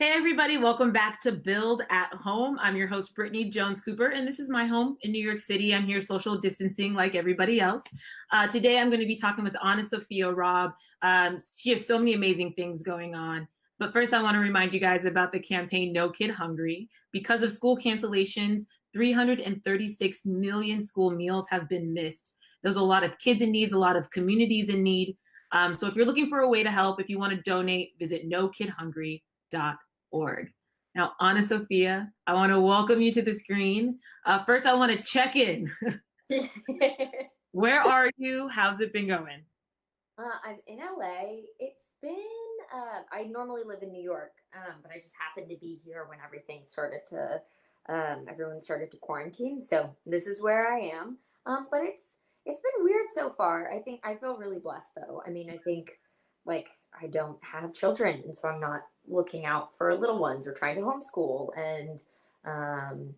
Hey everybody, welcome back to Build at Home. I'm your host, Brittany Jones Cooper, and this is my home in New York City. I'm here social distancing like everybody else. Today I'm going to be talking with AnnaSophia Robb. She has so many amazing things going on. But first, I want to remind you guys about the campaign No Kid Hungry. Because of school cancellations, 336 million school meals have been missed. There's a lot of kids in need, a lot of communities in need. So if you're looking for a way to help, if you want to donate, visit nokidhungry.org. Now, AnnaSophia, I want to welcome you to the screen. First, I want to check in. Where are you? How's it been going? I'm in LA. It's been, I normally live in New York, but I just happened to be here when everyone started to quarantine. So this is where I am. But it's been weird so far. I feel really blessed though. I think like I don't have children, and so I'm not looking out for little ones or trying to homeschool. And, I'm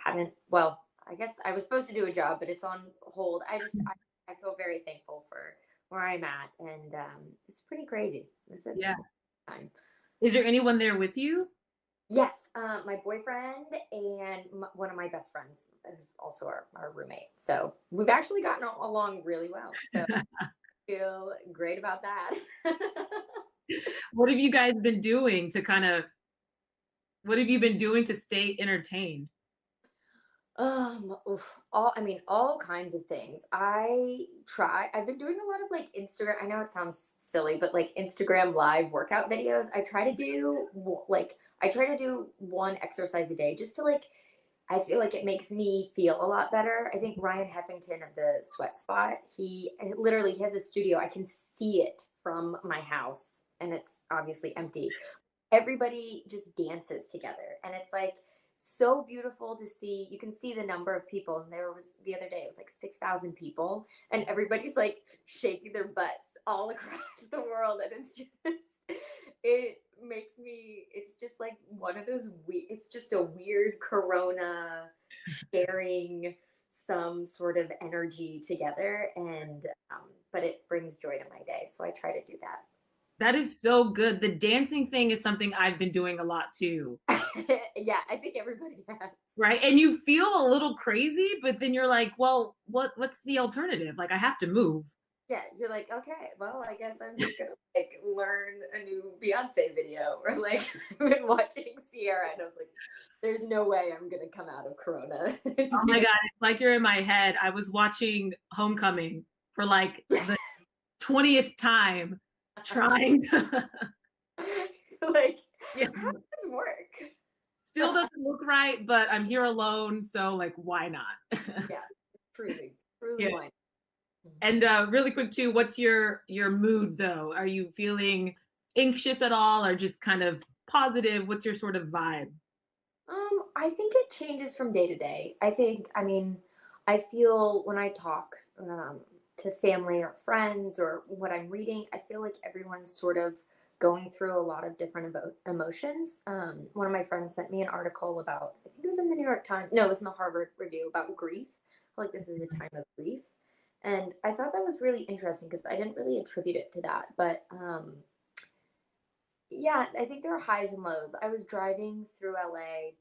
haven't, well, I guess I was supposed to do a job, but it's on hold. I feel very thankful for where I'm at, and it's pretty crazy. It's a Yeah. time. Is there anyone there with you? Yes, my boyfriend and one of my best friends is also our roommate. So we've actually gotten along really well. So I feel great about that. What have you guys been doing to what have you been doing to stay entertained? All kinds of things. I've been doing a lot of like Instagram. I know it sounds silly, but like Instagram live workout videos. I try to do one exercise a day just to like, I feel like it makes me feel a lot better. I think Ryan Heffington of the Sweat Spot, he has a studio. I can see it from my house and it's obviously empty. Everybody just dances together and it's like so beautiful to see. You can see the number of people, and there was the other day it was like 6,000 people, and everybody's like shaking their butts all across the world, and it makes me, it's just like one of those it's just a weird corona sharing some sort of energy together, and but it brings joy to my day, so I try to do that. That is so good. The dancing thing is something I've been doing a lot too. Yeah, I think everybody has. Right? And you feel a little crazy, but then you're like, well, what's the alternative? Like I have to move. Yeah, you're like, okay, well, I guess I'm just gonna like learn a new Beyonce video, or like I've been watching Sierra, and I was like, there's no way I'm gonna come out of Corona. Oh my God, it's like you're in my head. I was watching Homecoming for like the 20th time, trying to Like, yeah. how does this work? Still doesn't look right, but I'm here alone, so like why not? Yeah, truly, truly Yeah. wine. And really quick too, what's your mood though? Are you feeling anxious at all or just kind of positive? What's your sort of vibe? I think it changes from day to day. I feel when I talk to family or friends or what I'm reading, I feel like everyone's sort of going through a lot of different emotions. One of my friends sent me an article about, I think it was in the New York Times, no, it was in the Harvard Review about grief. Like this is a time of grief. And I thought that was really interesting because I didn't really attribute it to that. But yeah, I think there are highs and lows. I was driving through LA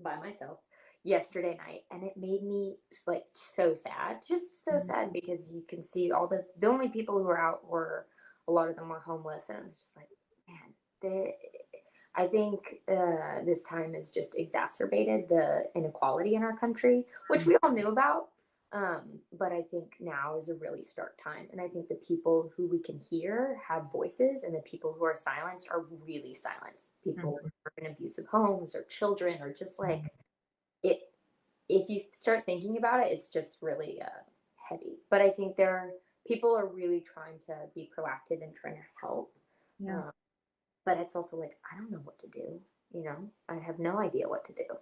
by myself yesterday night, and it made me like so sad, just so sad, because you can see all the only people who were out were, a lot of them were homeless, and it was just like, man, they I think this time has just exacerbated the inequality in our country, which we all knew about. But I think now is a really stark time. And I think the people who we can hear have voices, and the people who are silenced are really silenced. People who are in abusive homes or children, or just like it. If you start thinking about it, it's just really heavy. But I think people are really trying to be proactive and trying to help. Yeah. But it's also like, I don't know what to do. I have no idea what to do.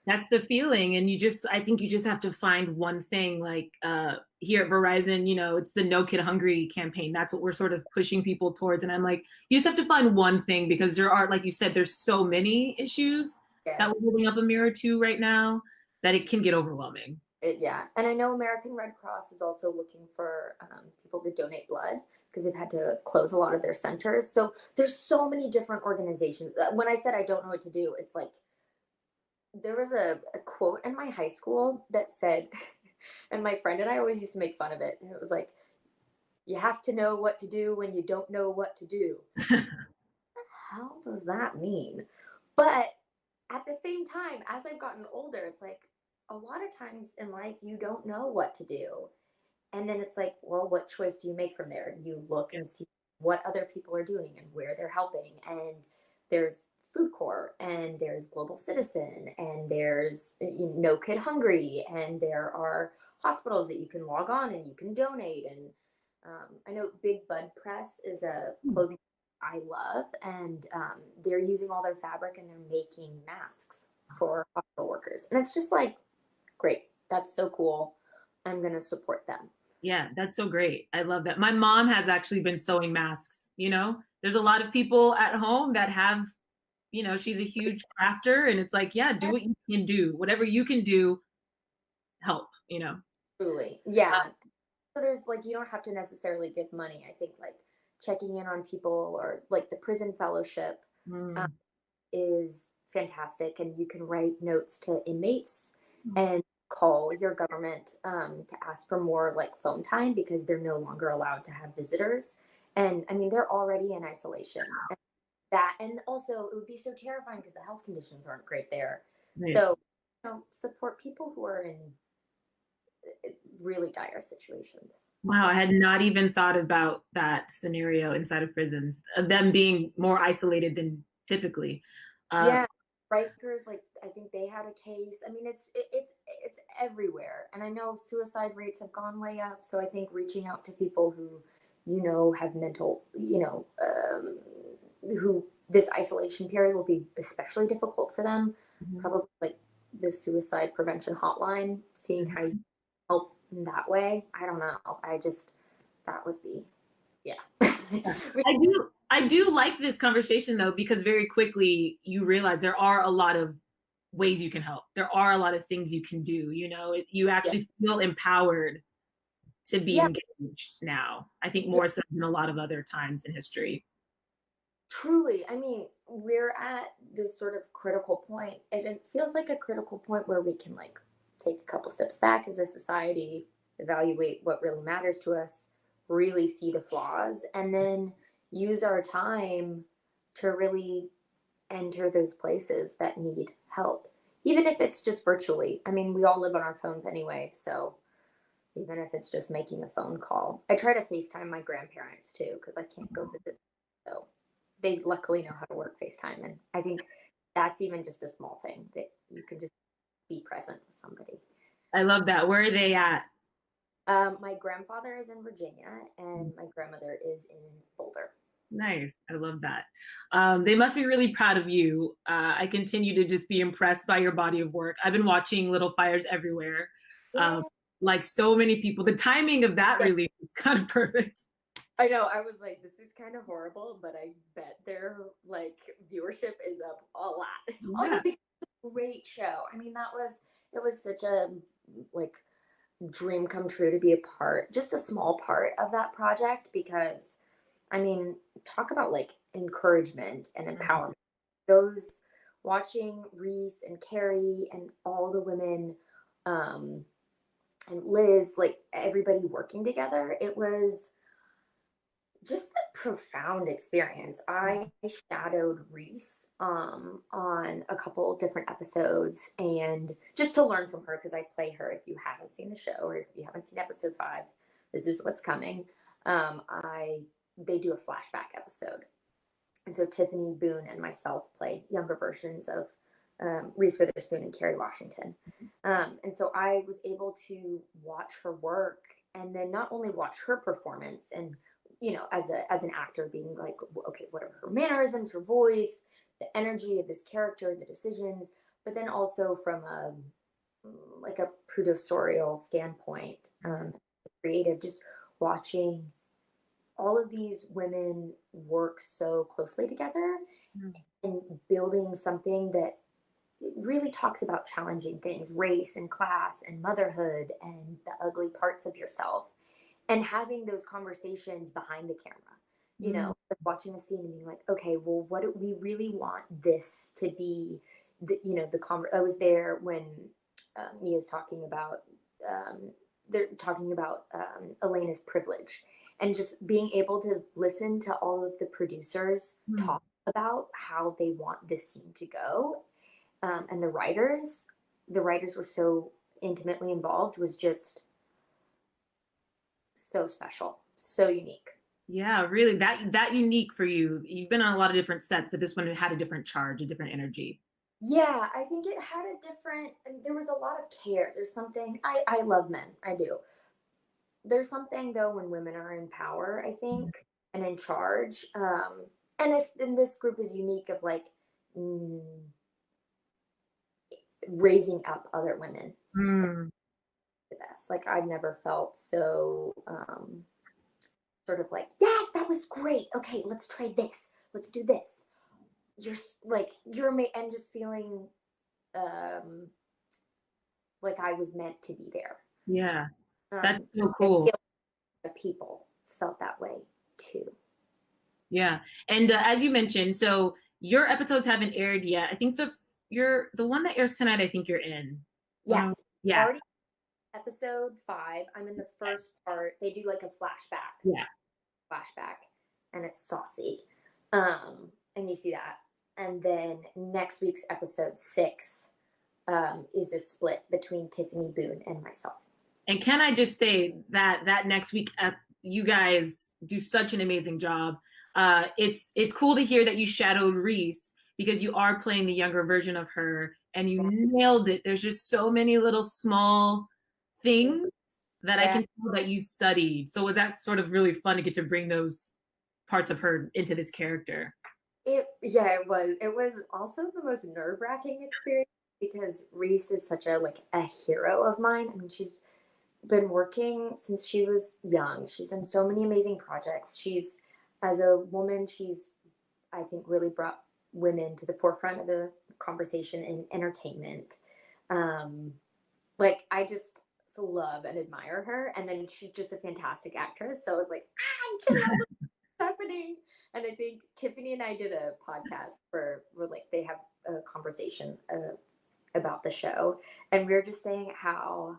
That's the feeling. And I think you just have to find one thing. Like here at Verizon, it's the No Kid Hungry campaign. That's what we're sort of pushing people towards. And I'm like, you just have to find one thing, because there are, like you said, there's so many issues that we're holding up a mirror to right now that it can get overwhelming. Yeah. And I know American Red Cross is also looking for people to donate blood, because they've had to close a lot of their centers. So there's so many different organizations. When I said I don't know what to do, it's like there was a quote in my high school that said, and my friend and I always used to make fun of it. And it was like, you have to know what to do when you don't know what to do. How does that mean? But at the same time, as I've gotten older, it's like a lot of times in life, you don't know what to do. And then it's like, well, what choice do you make from there? You look and see what other people are doing and where they're helping. And there's Food Corps, and there's Global Citizen, and there's No Kid Hungry, and there are hospitals that you can log on and you can donate. And I know Big Bud Press is a clothing I love, and they're using all their fabric and they're making masks for hospital workers. And it's just like, great, that's so cool. I'm going to support them. Yeah, that's so great. I love that. My mom has actually been sewing masks. There's a lot of people at home that have, she's a huge crafter, and it's like, yeah, do what you can do. Whatever you can do, help. Truly. Yeah. So there's like, you don't have to necessarily give money. I think like checking in on people, or like the prison fellowship is fantastic. And you can write notes to inmates and call your government to ask for more like phone time, because they're no longer allowed to have visitors. And I mean, they're already in isolation. And also it would be so terrifying because the health conditions aren't great there. Right. So, support people who are in really dire situations. Wow, I had not even thought about that scenario inside of prisons, of them being more isolated than typically. Yeah, Rikers, like I think they had a case. I mean, it's everywhere, and I know suicide rates have gone way up. So I think reaching out to people who have mental, who this isolation period will be especially difficult for them. Probably like the suicide prevention hotline, seeing how you help in that way. I don't know. That would be, yeah. I do like this conversation though, because very quickly you realize there are a lot of ways you can help. There are a lot of things you can do. You actually feel empowered to be engaged now. I think more so than a lot of other times in history. Truly. I mean, we're at this sort of critical point, and it feels like a critical point where we can like take a couple steps back as a society, evaluate what really matters to us, really see the flaws, and then use our time to really enter those places that need help, even if it's just virtually. I mean, we all live on our phones anyway, so even if it's just making a phone call. I try to FaceTime my grandparents too, because I can't go visit, so they luckily know how to work FaceTime. And I think that's even just a small thing, that you can just be present with somebody. I love that. Where are they at? My grandfather is in Virginia, and my grandmother is in Boulder. Nice. I love that. They must be really proud of you. I continue to just be impressed by your body of work. I've been watching Little Fires Everywhere. Like so many people. The timing of that release is kind of perfect. I know. I was like, this is kind of horrible, but I bet their like viewership is up a lot. Yeah. Also, because it's a great show. I mean, it was such a like dream come true to be a part, just a small part of that project, because I mean, talk about like encouragement and empowerment. Those watching Reese and Carrie and all the women, and Liz, like everybody working together, it was just a profound experience. I shadowed Reese on a couple different episodes, and just to learn from her, because I play her. If you haven't seen the show, or if you haven't seen episode 5, this is what's coming. They do a flashback episode, and so Tiffany Boone and myself play younger versions of Reese Witherspoon and Kerry Washington. And so I was able to watch her work, and then not only watch her performance, and as an actor, being like, okay, what are her mannerisms, her voice, the energy of this character, the decisions, but then also from a producerial standpoint, creative, just watching all of these women work so closely together and building something that really talks about challenging things, race and class and motherhood and the ugly parts of yourself. and having those conversations behind the camera, you know, like watching a scene and being like, okay, well, what do we really want this to be? I was there when Mia's talking about, they're talking about Elena's privilege, and just being able to listen to all of the producers talk about how they want this scene to go, and the writers were so intimately involved, was just so special, so unique. Yeah, really, that unique for you. You've been on a lot of different sets, but this one had a different charge, a different energy. Yeah, I think it had a different, and there was a lot of care. There's something, I love men, I do. There's something though when women are in power, I think, and in charge. And this group is unique of like, mm, raising up other women. Mm. The best. Like I've never felt so sort of like, yes, that was great. Okay, let's try this. Let's do this. And just feeling like I was meant to be there. Yeah, that's Um, so I cool. feel like the people felt that way too. Yeah, and as you mentioned, so your episodes haven't aired yet. I think the one that airs tonight. I think you're in. Yes, Yeah, already episode 5. I'm in the first part. They do like a yeah. flashback, and it's saucy. And you see that. And then next week's episode 6 is a split between Tiffany Boone and myself. And can I just say that next week, you guys do such an amazing job. It's cool to hear that you shadowed Reese because you are playing the younger version of her, and you nailed it. There's just so many little small things that I Yeah. can tell that you studied. So was that sort of really fun to get to bring those parts of her into this character? It was. It was also the most nerve-wracking experience because Reese is such a hero of mine. I mean, she's been working since she was young. She's done so many amazing projects. She's, as a woman, she's, I think, really brought women to the forefront of the conversation in entertainment. Um, I just love and admire her. And then she's just a fantastic actress. So I was like, I cannot believe what's happening. And I think Tiffany and I did a podcast where like they have a conversation about the show. And we were just saying how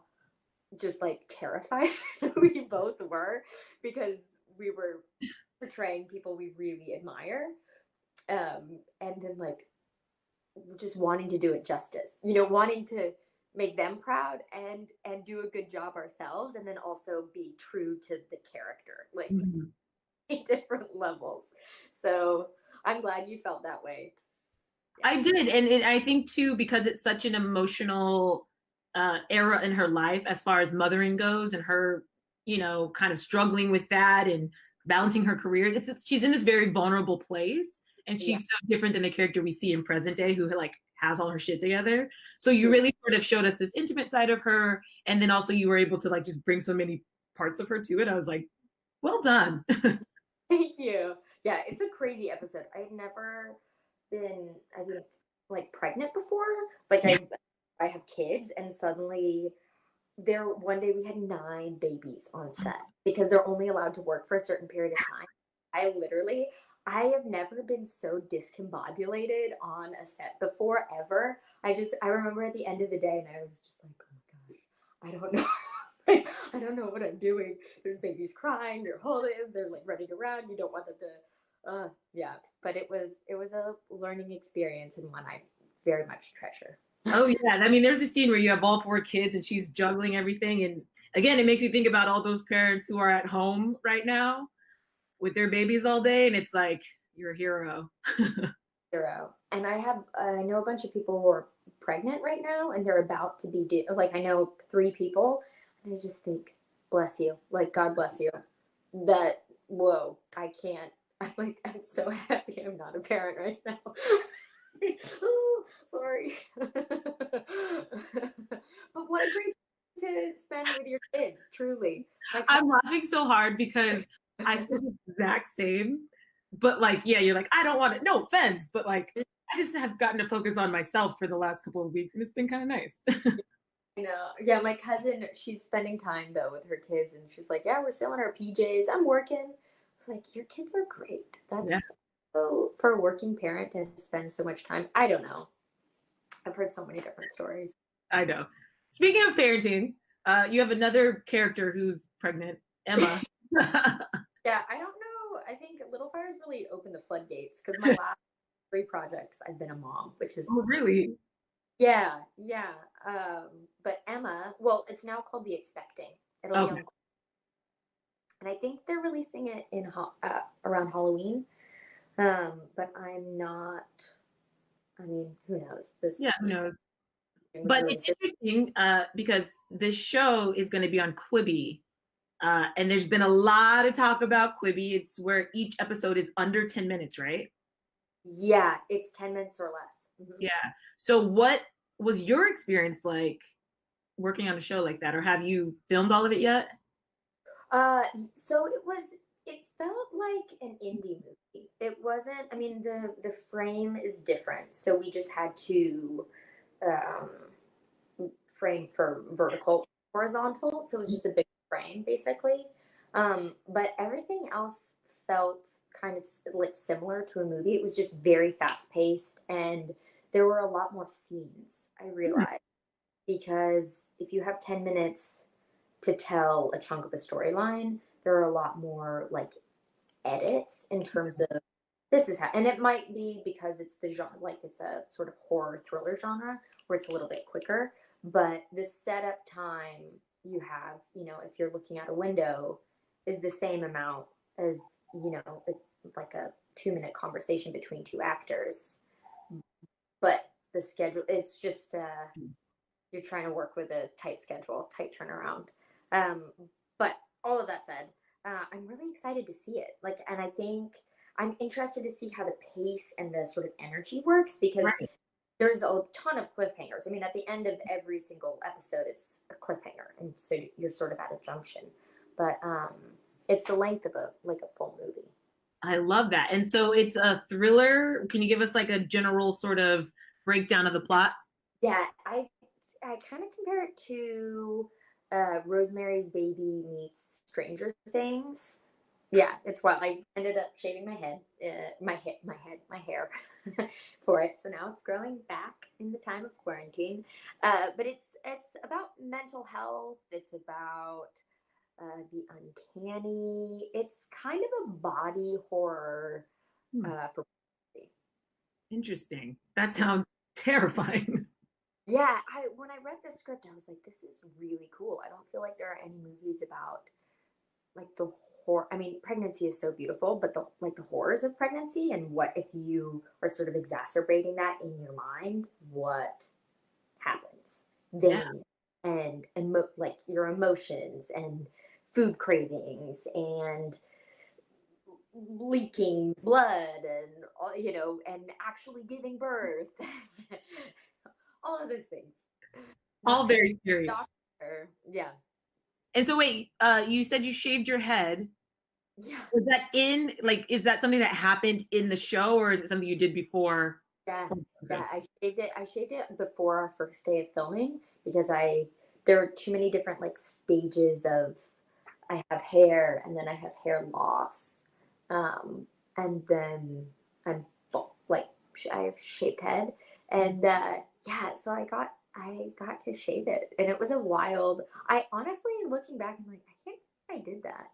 just like terrified we both were because we were portraying people we really admire, and then like just wanting to do it justice, wanting to make them proud and do a good job ourselves, and then also be true to the character, like Mhm. different levels. So I'm glad you felt that way. I did, and I think too because it's such an emotional era in her life as far as mothering goes, and her, kind of struggling with that and balancing her career. She's in this very vulnerable place, and Yeah. she's so different than the character we see in present day, who like has all her shit together. So you really sort of showed us this intimate side of her, and then also you were able to like just bring so many parts of her to it. I was like, well done. Thank you. Yeah, it's a crazy episode. I've never been, I think, like pregnant before. Like I have kids, and suddenly one day we had 9 babies on set because they're only allowed to work for a certain period of time. I have never been so discombobulated on a set before ever. I remember at the end of the day, and I was just like, oh my gosh, I don't know. I don't know what I'm doing. There's babies crying, they're holding, they're like running around. You don't want them to, yeah. But it was a learning experience, and one I very much treasure. Oh yeah, I mean, there's a scene where you have all 4 kids and she's juggling everything, and again, it makes me think about all those parents who are at home right now with their babies all day, and it's like you're a hero. Hero. And I know a bunch of people who are pregnant right now, and they're about to be like I know 3 people, and I just think, bless you, like God bless you. That whoa, I can't. I'm so happy I'm not a parent right now. Oh, sorry. But what a great to spend with your kids, truly. Like, I'm laughing so hard because I feel the exact same, but like, yeah, you're like, I don't want it, no offense, but like, I just have gotten to focus on myself for the last couple of weeks, and it's been kind of nice. I know. Yeah, my cousin, she's spending time though with her kids, and she's like, "Yeah, we're still in our PJs. I'm working." I was like, "Your kids are great. Yeah, That's so for a working parent to spend so much time." I don't know. I've heard so many different stories. I know. Speaking of parenting, you have another character who's pregnant, Emma. Yeah, I don't know. I think Little Fires really opened the floodgates because my last 3 projects, I've been a mom, which is Oh, really? yeah, yeah. But Emma, well, it's now called The Expecting. It'll be Okay. on, and I think they're releasing it in around Halloween. But I'm not. I mean, who knows? This Yeah, who knows? movie But it's releases. interesting because this show is going to be on Quibi. And there's been a lot of talk about Quibi. It's where each episode is under 10 minutes, right? Yeah, it's 10 minutes or less. Mhm. Yeah. So, what was your experience like working on a show like that? Or have you filmed all of it yet? So it was. It felt like an indie movie. It wasn't. I mean, the frame is different, so we just had to um, frame for vertical, horizontal. So it was just a big frame, basically. But everything else felt kind of like similar to a movie. It was just very fast paced, and there were a lot more scenes. I realized because if you have 10 minutes to tell a chunk of a storyline, there are a lot more like edits in terms of this is how, and it might be because it's the genre, like it's a sort of horror thriller genre where it's a little bit quicker, but the setup time you have, if you're looking out a window, is the same amount as, like a 2-minute conversation between two actors. But the schedule, it's just, you're trying to work with a tight schedule, tight turnaround. Um, but all of that said, I'm really excited to see it. Like, and I think I'm interested to see how the pace and the sort of energy works because Right. there's a ton of cliffhangers. I mean, at the end of every single episode, it's a cliffhanger, and so you're sort of at a junction. But it's the length of a full movie. I love that. And so it's a thriller. Can you give us like a general sort of breakdown of the plot? Yeah, I kind of compare it to Rosemary's Baby meets Stranger Things. Yeah, it's wild. I ended up shaving my head, my hair for it. So now it's growing back in the time of quarantine. But it's about mental health. It's about the uncanny. It's kind of a body horror Hmm, for. interesting. That sounds terrifying. Yeah, I when I read the script, I was like, this is really cool. I don't feel like there are any movies about like the horror. I mean, pregnancy is so beautiful, but the horrors of pregnancy and what if you are sort of exacerbating that in your mind, what happens Yeah. then, and like your emotions and food cravings and leaking blood and and actually giving birth, all of those things. Not All having very a serious. doctor, yeah, And so wait, you said you shaved your head. yeah. Was that is that something that happened in the show or is it something you did before? Yeah, Okay. yeah, I shaved it. I shaved it before our first day of filming because there were too many different like stages of I have hair and then I have hair loss, and then I'm like I have shaved head, and yeah, so I got to shave it, and it was a wild. I honestly, looking back, I'm like I can't believe I did that,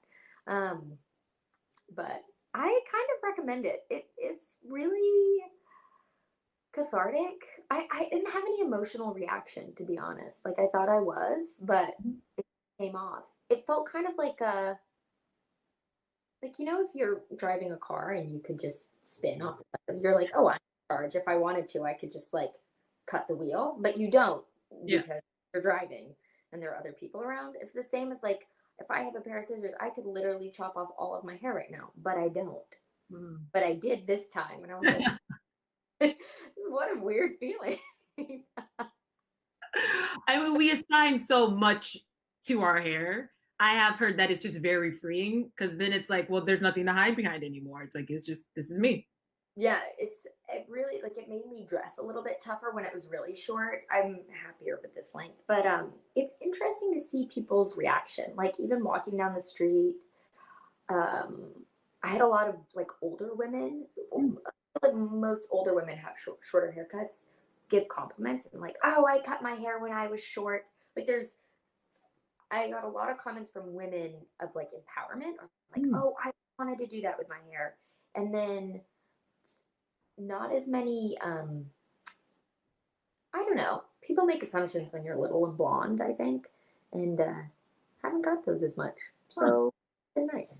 but I kind of recommend it. It's really cathartic. I didn't have any emotional reaction to be honest. Like I thought I was, but it came off. It felt kind of like a like if you're driving a car and you could just spin off the side, you're like, oh, I'm in charge. If I wanted to, I could just like cut the wheel, but you don't Yeah. because you're driving and there are other people around. It's the same as like if I have a pair of scissors, I could literally chop off all of my hair right now, but I don't. Mm. But I did this time, and I was like, what a weird feeling. I mean, we assign so much to our hair. I have heard that it's just very freeing because then it's like, well, there's nothing to hide behind anymore. It's like, it's just, this is me. Yeah, it really really, like, it made me dress a little bit tougher when it was really short. I'm happier with this length, but it's interesting to see people's reaction. Like, even walking down the street, um, I had a lot of like older women. Like most older women have shorter haircuts, give compliments and like, oh, I cut my hair when I was short. Like, I got a lot of comments from women of like empowerment, or like, oh, I wanted to do that with my hair, and then not as many. I don't know. People make assumptions when you're little and blonde, I think, and haven't got those as much. So it's been nice.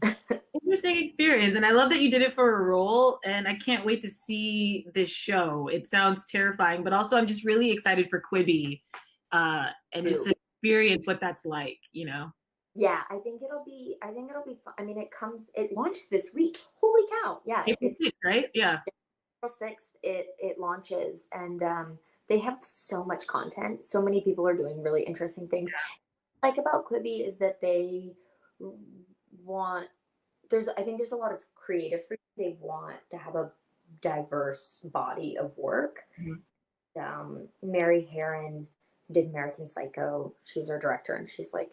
Interesting experience, and I love that you did it for a role, and I can't wait to see this show. It sounds terrifying, but also I'm just really excited for Quibi, and just to experience what that's like, you know. Yeah, I think it'll be fun. I mean, it launches this week. Holy cow. Yeah, April 6th, right? Yeah. April 6th it launches, and they have so much content. So many people are doing really interesting things. Like about Quibi is that they want I think there's a lot of creative freedom. They want to have a diverse body of work. Mary Harron did American Psycho. She was our director, and she's like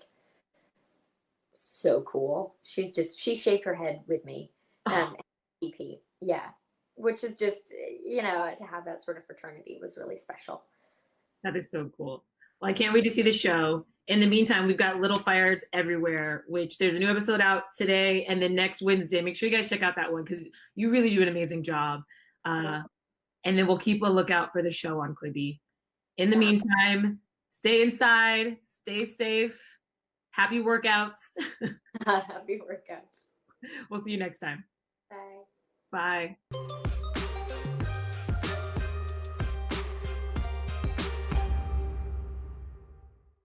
so cool. She shaved her head with me. EP, yeah, which is just, to have that sort of fraternity was really special. That is so cool. Well, I can't wait to see the show. In the meantime, we've got Little Fires Everywhere, which there's a new episode out today and then next Wednesday. Make sure you guys check out that one because you really do an amazing job. And then we'll keep a lookout for the show on Quibi. In the meantime, stay inside, stay safe, happy workouts. Happy workouts. We'll see you next time. Bye. Bye.